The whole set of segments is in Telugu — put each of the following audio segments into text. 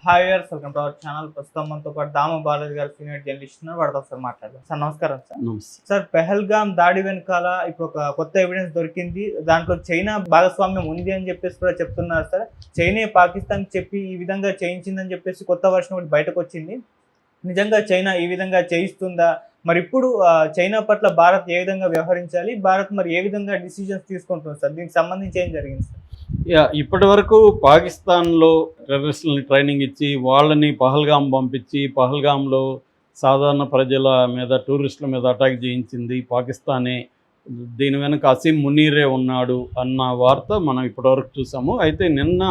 Hi viewers, welcome to our channel. ప్రస్తుతం మనతో పాటు దామ బాలాజీ గారు, సీనియర్ జర్నలిస్ట్ ఉన్నారు. వాడితో ఒకసారి మాట్లాడదాం. సార్ నమస్కారం. సార్ పెహల్గామ్ దాడి వెనకాల ఇప్పుడు ఒక కొత్త ఎవిడెన్స్ దొరికింది. దాంట్లో చైనా భాగస్వామ్యం ఉంది అని చెప్పేసి కూడా చెప్తున్నారు సార్. చైనా పాకిస్తాన్ చెప్పి ఈ విధంగా చేయించిందని చెప్పేసి కొత్త వర్షన్ ఒకటి బయటకు వచ్చింది. నిజంగా చైనా ఈ విధంగా చేయిస్తుందా? మరి ఇప్పుడు చైనా పట్ల భారత్ ఏ విధంగా వ్యవహరించాలి? భారత్ మరి ఏ విధంగా డిసిజన్స్ తీసుకుంటుంది సార్? దీనికి సంబంధించి ఏం జరిగింది సార్? ఇప్పటి వరకు పాకిస్తాన్లో టెర్రరిస్టులని ట్రైనింగ్ ఇచ్చి వాళ్ళని పహల్గామ్ పంపించి పహల్గామ్లో సాధారణ ప్రజల మీద టూరిస్టుల మీద అటాక్ చేయించింది పాకిస్తానే. దీని వెనుక అసీం మునీరే ఉన్నాడు అన్న వార్త మనం ఇప్పటివరకు చూసాము. అయితే నిన్న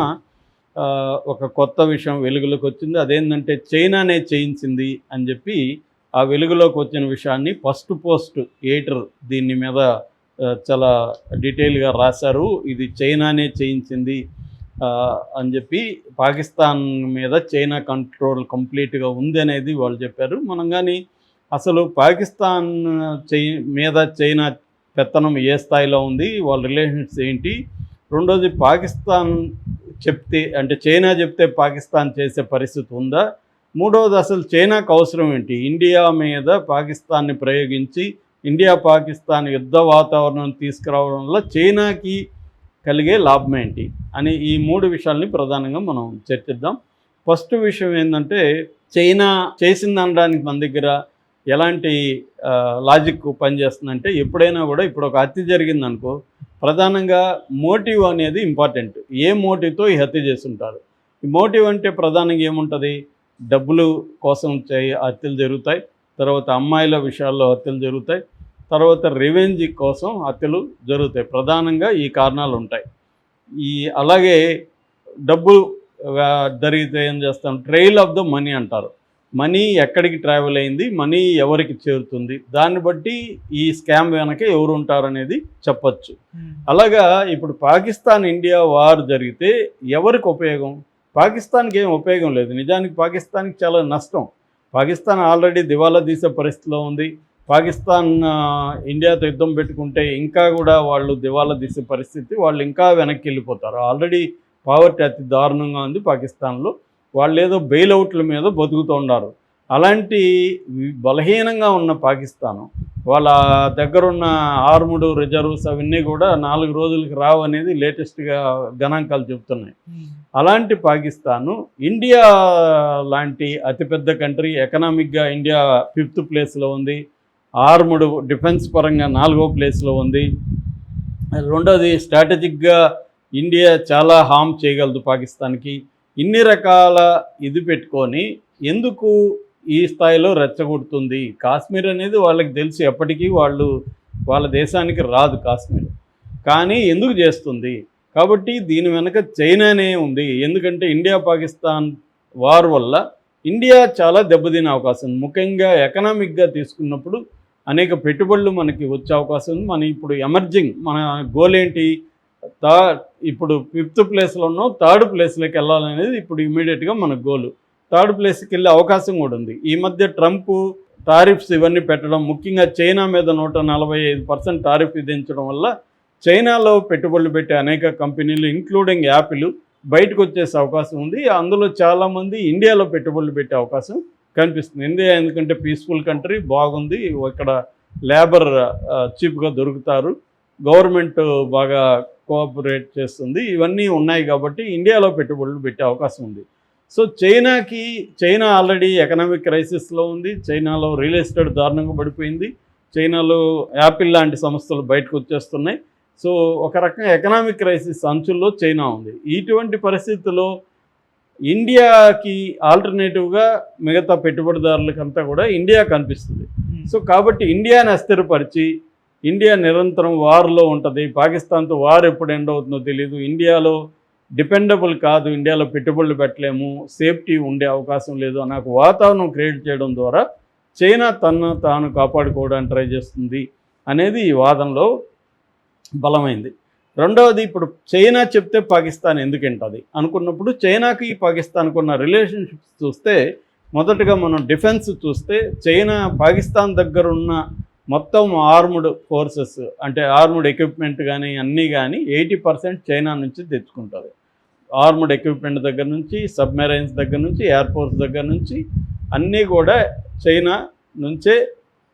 ఒక కొత్త విషయం వెలుగులోకి వచ్చింది. అదేంటంటే చైనానే చేయించింది అని చెప్పి ఆ వెలుగులోకి వచ్చిన విషయాన్ని ఫస్ట్ పోస్ట్ ఎడిటర్ దీని మీద చాలా డీటెయిల్గా రాశారు. ఇది చైనానే చేయించింది అని చెప్పి పాకిస్తాన్ మీద చైనా కంట్రోల్ కంప్లీట్గా ఉంది అనేది వాళ్ళు చెప్పారు. మనం కానీ అసలు పాకిస్తాన్ మీద చైనా పెత్తనం ఏ స్థాయిలో ఉంది, వాళ్ళ రిలేషన్స్ ఏంటి, రెండోది పాకిస్తాన్ చెప్తే అంటే చైనా చెప్తే పాకిస్తాన్ చేసే పరిస్థితి ఉందా, మూడవది అసలు చైనాకు అవసరం ఏంటి, ఇండియా మీద పాకిస్తాన్ని ప్రయోగించి ఇండియా పాకిస్తాన్ యుద్ధ వాతావరణం తీసుకురావడం వల్ల చైనాకి కలిగే లాభం ఏంటి అని ఈ మూడు విషయాల్ని ప్రధానంగా మనం చర్చిద్దాం. ఫస్ట్ విషయం ఏంటంటే చైనా చేసింది అనడానికి మన దగ్గర ఎలాంటి లాజిక్ పనిచేస్తుందంటే ఎప్పుడైనా కూడా ఇప్పుడు ఒక హత్య జరిగిందనుకో ప్రధానంగా మోటివ్ అనేది ఇంపార్టెంట్. ఏ మోటివ్తో ఈ హత్య చేస్తుంటారు? ఈ మోటివ్ అంటే ప్రధానంగా ఏముంటుంది? డబ్బులు కోసం హత్యలు జరుగుతాయి, తర్వాత అమ్మాయిల విషయాల్లో హత్యలు జరుగుతాయి, తర్వాత రివెంజ్ కోసం హత్యలు జరుగుతాయి. ప్రధానంగా ఈ కారణాలు ఉంటాయి. అలాగే డబ్బు జరిగితే ఏం చేస్తాం? ట్రైల్ ఆఫ్ ద మనీ అంటారు. మనీ ఎక్కడికి ట్రావెల్ అయింది, మనీ ఎవరికి చేరుతుంది, దాన్ని బట్టి ఈ స్కామ్ వెనక ఎవరు ఉంటారనేది చెప్పచ్చు. అలాగా ఇప్పుడు పాకిస్తాన్ ఇండియా వార్ జరిగితే ఎవరికి ఉపయోగం? పాకిస్తాన్కి ఏం ఉపయోగం లేదు. నిజానికి పాకిస్తాన్కి చాలా నష్టం. పాకిస్తాన్ ఆల్రెడీ దివాలా తీసే పరిస్థితిలో ఉంది. పాకిస్తాన్ ఇండియాతో యుద్ధం పెట్టుకుంటే ఇంకా కూడా వాళ్ళు దివాలా తీసే పరిస్థితి, వాళ్ళు ఇంకా వెనక్కి వెళ్ళిపోతారు. ఆల్రెడీ పావర్టీ అతి దారుణంగా ఉంది పాకిస్తాన్లో. వాళ్ళు ఏదో బెయిల్అవుట్ల మీద బతుకుతూ ఉన్నారు. అలాంటి బలహీనంగా ఉన్న పాకిస్తాను వాళ్ళ దగ్గరున్న ఆర్ముడ్ రిజర్వ్స్ అవన్నీ కూడా 4 రోజులకి రావు అనేది లేటెస్ట్గా గణాంకాలు చెబుతున్నాయి. అలాంటి పాకిస్తాను ఇండియా లాంటి అతిపెద్ద కంట్రీ, ఎకనామిక్గా ఇండియా 5th ప్లేస్లో ఉంది, ఆర్ముడ్ డిఫెన్స్ పరంగా 4వ ప్లేస్లో ఉంది. రెండోది స్ట్రాటజిక్గా ఇండియా చాలా హామ్ చేయగలదు పాకిస్తాన్కి. ఇన్ని రకాల ఇది పెట్టుకొని ఎందుకు ఈ స్థాయిలో రెచ్చగొడుతుంది? కాశ్మీర్ అనేది వాళ్ళకి తెలిసి ఎప్పటికీ వాళ్ళ దేశానికి రాదు కాశ్మీర్, కానీ ఎందుకు చేస్తుంది? కాబట్టి దీని వెనక చైనానే ఉంది. ఎందుకంటే ఇండియా పాకిస్తాన్ వార్ వల్ల ఇండియా చాలా దెబ్బతినే అవకాశం ఉంది. ముఖ్యంగా ఎకనామిక్గా తీసుకున్నప్పుడు అనేక పెట్టుబడులు మనకి వచ్చే అవకాశం ఉంది. మనం ఇప్పుడు ఎమర్జింగ్ మన గోల్ ఏంటి? ఇప్పుడు 5th ప్లేస్లో ఉన్నాం, 3rd ప్లేస్లోకి వెళ్ళాలనేది ఇప్పుడు ఇమీడియట్గా మన గోలు. 3rd ప్లేస్కి వెళ్ళే అవకాశం కూడా ఉంది. ఈ మధ్య ట్రంప్ టారిఫ్స్ ఇవన్నీ పెట్టడం, ముఖ్యంగా చైనా మీద 145% టారిఫ్ విధించడం వల్ల చైనాలో పెట్టుబడులు పెట్టే అనేక కంపెనీలు ఇంక్లూడింగ్ యాపిల్ బయటకు వచ్చేసే అవకాశం ఉంది. అందులో చాలామంది ఇండియాలో పెట్టుబడులు పెట్టే అవకాశం కనిపిస్తుంది. ఇండియా ఎందుకంటే పీస్ఫుల్ కంట్రీ, బాగుంది, ఇక్కడ లేబర్ చీప్గా దొరుకుతారు, గవర్నమెంట్ బాగా కోఆపరేట్ చేస్తుంది, ఇవన్నీ ఉన్నాయి కాబట్టి ఇండియాలో పెట్టుబడులు పెట్టే అవకాశం ఉంది. సో చైనా ఆల్రెడీ ఎకనామిక్ క్రైసిస్లో ఉంది. చైనాలో రియల్ ఎస్టేట్ దారుణంగా పడిపోయింది. చైనాలో యాపిల్ లాంటి సంస్థలు బయటకు వచ్చేస్తున్నాయి. సో ఒక రకంగా ఎకనామిక్ క్రైసిస్ అంచుల్లో చైనా ఉంది. ఇటువంటి పరిస్థితుల్లో ఇండియాకి ఆల్టర్నేటివ్గా మిగతా పెట్టుబడిదారులకంతా కూడా ఇండియా కనిపిస్తుంది. సో కాబట్టి ఇండియాని అస్థిరపరిచి ఇండియా నిరంతరం వార్లో ఉంటుంది. పాకిస్తాన్తో వార్ ఎప్పుడు ఎండ్ అవుతుందో తెలియదు. ఇండియాలో డిపెండబుల్ కాదు, ఇండియాలో పెట్టుబడులు పెట్టలేము, సేఫ్టీ ఉండే అవకాశం లేదు అన్న వాతావరణం క్రియేట్ చేయడం ద్వారా చైనా తనను తాను కాపాడుకోవడానికి ట్రై చేస్తుంది అనేది ఈ వాదనలో బలమైంది. రెండవది, ఇప్పుడు చైనా చెప్తే పాకిస్తాన్ ఎందుకు వింటుంది అనుకున్నప్పుడు చైనాకి పాకిస్తాన్కి ఉన్న రిలేషన్షిప్స్ చూస్తే మొదటగా మనం డిఫెన్స్ చూస్తే చైనా పాకిస్తాన్ దగ్గర ఉన్న మొత్తం ఆర్ముడ్ ఫోర్సెస్ అంటే ఆర్ముడ్ ఎక్విప్మెంట్ కానీ అన్నీ కానీ 80% చైనా నుంచి తెచ్చుకుంటుంది. ఆర్మ్డ్ ఎక్విప్మెంట్ దగ్గర నుంచి, సబ్మెరైన్స్ దగ్గర నుంచి, ఎయిర్ ఫోర్స్ దగ్గర నుంచి అన్నీ కూడా చైనా నుంచే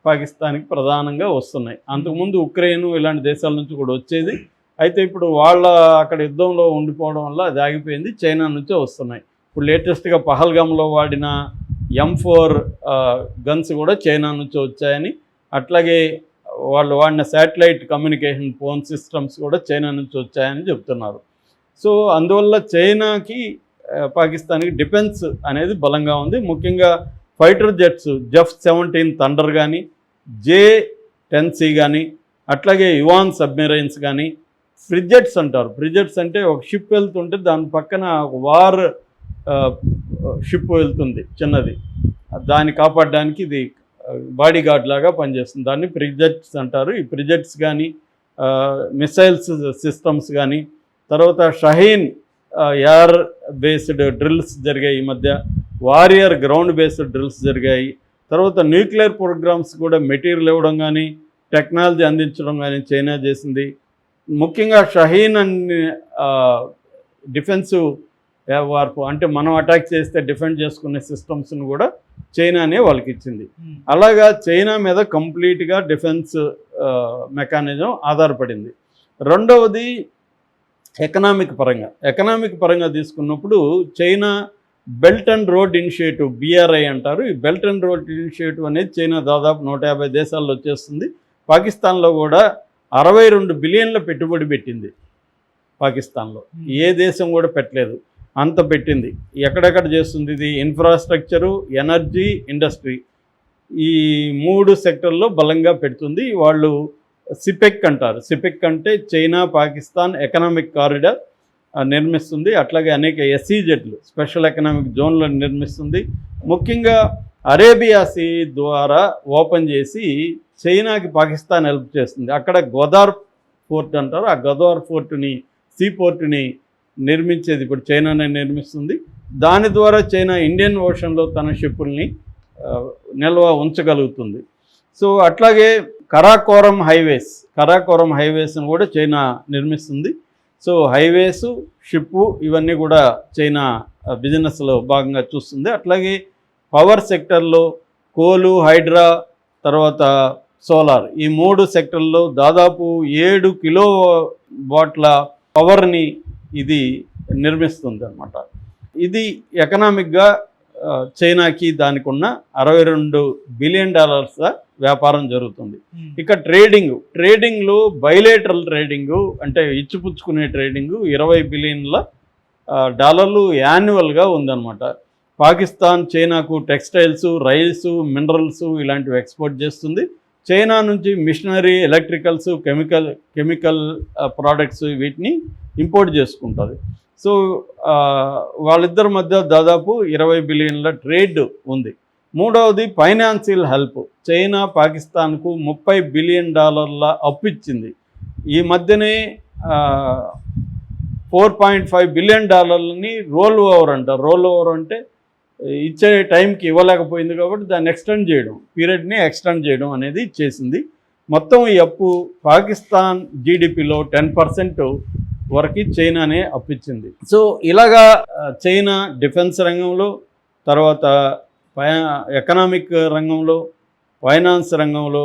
పాకిస్తాన్కి ప్రధానంగా వస్తున్నాయి. అంతకుముందు ఉక్రెయిన్ ఇలాంటి దేశాల నుంచి కూడా వచ్చేది. అయితే ఇప్పుడు వాళ్ళ అక్కడ యుద్ధంలో ఉండిపోవడం వల్ల అది ఆగిపోయింది, చైనా నుంచే వస్తున్నాయి. ఇప్పుడు లేటెస్ట్గా పహల్గామ్లో వాడిన M4 గన్స్ కూడా చైనా నుంచి వచ్చాయని, అట్లాగే వాళ్ళు వాడిన శాటిలైట్ కమ్యూనికేషన్ ఫోన్ సిస్టమ్స్ కూడా చైనా నుంచి వచ్చాయని చెప్తున్నారు. సో అందువల్ల చైనాకి పాకిస్తాన్కి డిఫెన్స్ అనేది బలంగా ఉంది. ముఖ్యంగా ఫైటర్ జెట్స్ J-17 థండర్ కానీ, J-10C కానీ, అట్లాగే యువాన్ సబ్మెరైన్స్ కానీ, ఫ్రిజెట్స్ అంటారు. ఫ్రిజెట్స్ అంటే ఒక షిప్ వెళ్తుంటే దాని పక్కన ఒక వార్ షిప్ వెళ్తుంది చిన్నది, దాన్ని కాపాడడానికి ఇది బాడీ గార్డ్ లాగా పనిచేస్తుంది. దాన్ని ఫ్రిజెట్స్ అంటారు. ఈ ఫ్రిజెట్స్ కానీ, మిసైల్స్ సిస్టమ్స్ కానీ, తర్వాత షహీన్ ఎయిర్ బేస్డ్ డ్రిల్స్ జరిగాయి ఈ మధ్య, వారియర్ గ్రౌండ్ బేస్డ్ డ్రిల్స్ జరిగాయి. తర్వాత న్యూక్లియర్ ప్రోగ్రామ్స్ కూడా మెటీరియల్ ఇవ్వడం కానీ, టెక్నాలజీ అందించడం కానీ చైనా చేసింది. ముఖ్యంగా షహీన్ అన్ని డిఫెన్సివ్ వార్పు అంటే మనం అటాక్ చేస్తే డిఫెండ్ చేసుకునే సిస్టమ్స్ను కూడా చైనానే వాళ్ళకి ఇచ్చింది. అలాగా చైనా మీద కంప్లీట్గా డిఫెన్స్ మెకానిజం ఆధారపడింది. రెండవది ఎకనామిక్ పరంగా తీసుకున్నప్పుడు China belt and road initiative BRI అంటారు. ఈ బెల్ట్ అండ్ రోడ్ ఇనిషియేటివ్ అనేది చైనా దాదాపు 150 దేశాల్లో వచ్చేస్తుంది. పాకిస్తాన్లో కూడా 62 బిలియన్ల పెట్టుబడి పెట్టింది. పాకిస్తాన్లో ఏ దేశం కూడా పెట్టలేదు, అంత పెట్టింది. ఎక్కడెక్కడ చేస్తుంది ఇది? ఇన్ఫ్రాస్ట్రక్చరు, ఎనర్జీ, ఇండస్ట్రీ, ఈ 3 సెక్టర్లో బలంగా పెడుతుంది. వాళ్ళు సిపెక్ అంటారు. సిపెక్ అంటే చైనా పాకిస్తాన్ ఎకనామిక్ కారిడార్ నిర్మిస్తుంది. అట్లాగే అనేక SEZలు స్పెషల్ ఎకనామిక్ జోన్లను నిర్మిస్తుంది. ముఖ్యంగా అరేబియా సీ ద్వారా ఓపెన్ చేసి చైనాకి పాకిస్తాన్ హెల్ప్ చేస్తుంది. అక్కడ గోదార్ పోర్ట్ అంటారు. ఆ గోదార్ పోర్టుని, సీ పోర్టుని నిర్మించేది ఇప్పుడు చైనానే నిర్మిస్తుంది. దాని ద్వారా చైనా ఇండియన్ ఓషన్లో తన షిప్పుల్ని నిల్వ ఉంచగలుగుతుంది. సో అట్లాగే కరాకోరం హైవేస్ను కూడా చైనా నిర్మిస్తుంది. సో హైవేసు, షిప్పు ఇవన్నీ కూడా చైనా బిజినెస్లో భాగంగా చూస్తుంది. అట్లాగే పవర్ సెక్టర్లో కోలు, హైడ్రా, తర్వాత సోలార్, ఈ 3 సెక్టర్లో దాదాపు 7 కిలో వాట్ల పవర్ని ఇది నిర్మిస్తుంది అన్నమాట. ఇది ఎకనామిక్గా చైనాకి దానికి ఉన్న $62 బిలియన్ వ్యాపారం జరుగుతుంది. ఇక ట్రేడింగ్లో బైలేటరల్ ట్రేడింగు అంటే ఇచ్చిపుచ్చుకునే ట్రేడింగు $20 బిలియన్ల యాన్యువల్గా ఉందన్నమాట. పాకిస్తాన్ చైనాకు టెక్స్టైల్స్, రైల్స్, మినరల్స్ ఇలాంటివి ఎక్స్పోర్ట్ చేస్తుంది. చైనా నుంచి మిషనరీ, ఎలక్ట్రికల్స్, కెమికల్ ప్రోడక్ట్స్ వీటిని ఇంపోర్ట్ చేసుకుంటుంది. సో వాళ్ళిద్దరి మధ్య దాదాపు $20 బిలియన్ల ట్రేడ్ ఉంది. మూడవది ఫైనాన్షియల్ హెల్ప్. చైనా పాకిస్తాన్కు $30 బిలియన్ అప్పు ఇచ్చింది. ఈ మధ్యనే $4.5 బిలియన్ రోల్ ఓవర్ అంటారు. రోల్ ఓవర్ అంటే ఇచ్చే టైంకి ఇవ్వలేకపోయింది కాబట్టి దాన్ని పీరియడ్ని ఎక్స్టెండ్ చేయడం అనేది చేసింది. మొత్తం ఈ అప్పు పాకిస్తాన్ జీడిపిలో 10% వరకు చైనానే అప్పిచ్చింది. సో ఇలాగా చైనా డిఫెన్స్ రంగంలో, తర్వాత ఎకనామిక్ రంగంలో, ఫైనాన్స్ రంగంలో,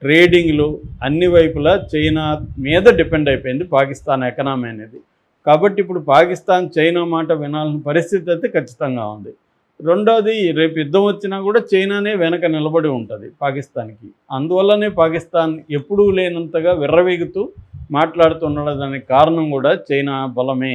ట్రేడింగ్లో అన్ని వైపులా చైనా మీద డిపెండ్ అయిపోయింది పాకిస్తాన్ ఎకనామీ అనేది. కాబట్టి ఇప్పుడు పాకిస్తాన్ చైనా మాట వినాల్సిన పరిస్థితి అయితే ఖచ్చితంగా ఉంది. రెండోది, రేపు యుద్ధం వచ్చినా కూడా చైనానే వెనక నిలబడి ఉంటుంది పాకిస్తాన్కి. అందువల్లనే పాకిస్తాన్ ఎప్పుడూ లేనంతగా విర్రవీగుతూ మాట్లాడుతుండడానికి కారణం కూడా చైనా బలమే.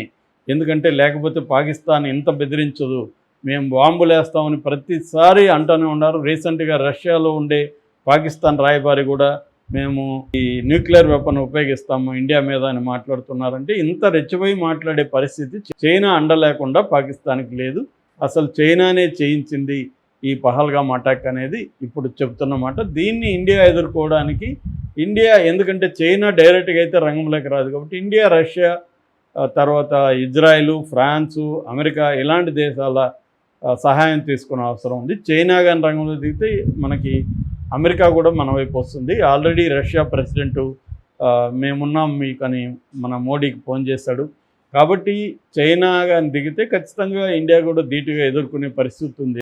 ఎందుకంటే లేకపోతే పాకిస్తాన్ ఇంత బెదిరించదు, మేము బాంబులు వేస్తామని ప్రతిసారి అంటూనే ఉన్నారు. రీసెంట్గా రష్యాలో ఉండే పాకిస్తాన్ రాయబారి కూడా మేము ఈ న్యూక్లియర్ వెపన్ ఉపయోగిస్తాము ఇండియా మీద అని మాట్లాడుతున్నారంటే ఇంత రెచ్చిపోయి మాట్లాడే పరిస్థితి చైనా అండ లేకుండా పాకిస్తాన్కి లేదు. అసలు చైనానే చేయించింది ఈ పహల్గామ్ అటాక్ అనేది ఇప్పుడు చెప్తున్నమాట. దీన్ని ఇండియా ఎదుర్కోవడానికి ఎందుకంటే చైనా డైరెక్ట్గా అయితే రంగంలోకి రాదు కాబట్టి ఇండియా, రష్యా, తర్వాత ఇజ్రాయెల్, ఫ్రాన్సు, అమెరికా ఇలాంటి దేశాల సహాయం తీసుకునే అవసరం ఉంది. చైనా కానీ రంగంలో దిగితే మనకి అమెరికా కూడా మన వైపు వస్తుంది. ఆల్రెడీ రష్యా ప్రెసిడెంటు మేమున్నాం మీకు అని మన మోడీకి ఫోన్ చేశాడు. కాబట్టి చైనా కానీ దిగితే ఖచ్చితంగా ఇండియా కూడా ధీటుగా ఎదుర్కొనే పరిస్థితి ఉంది.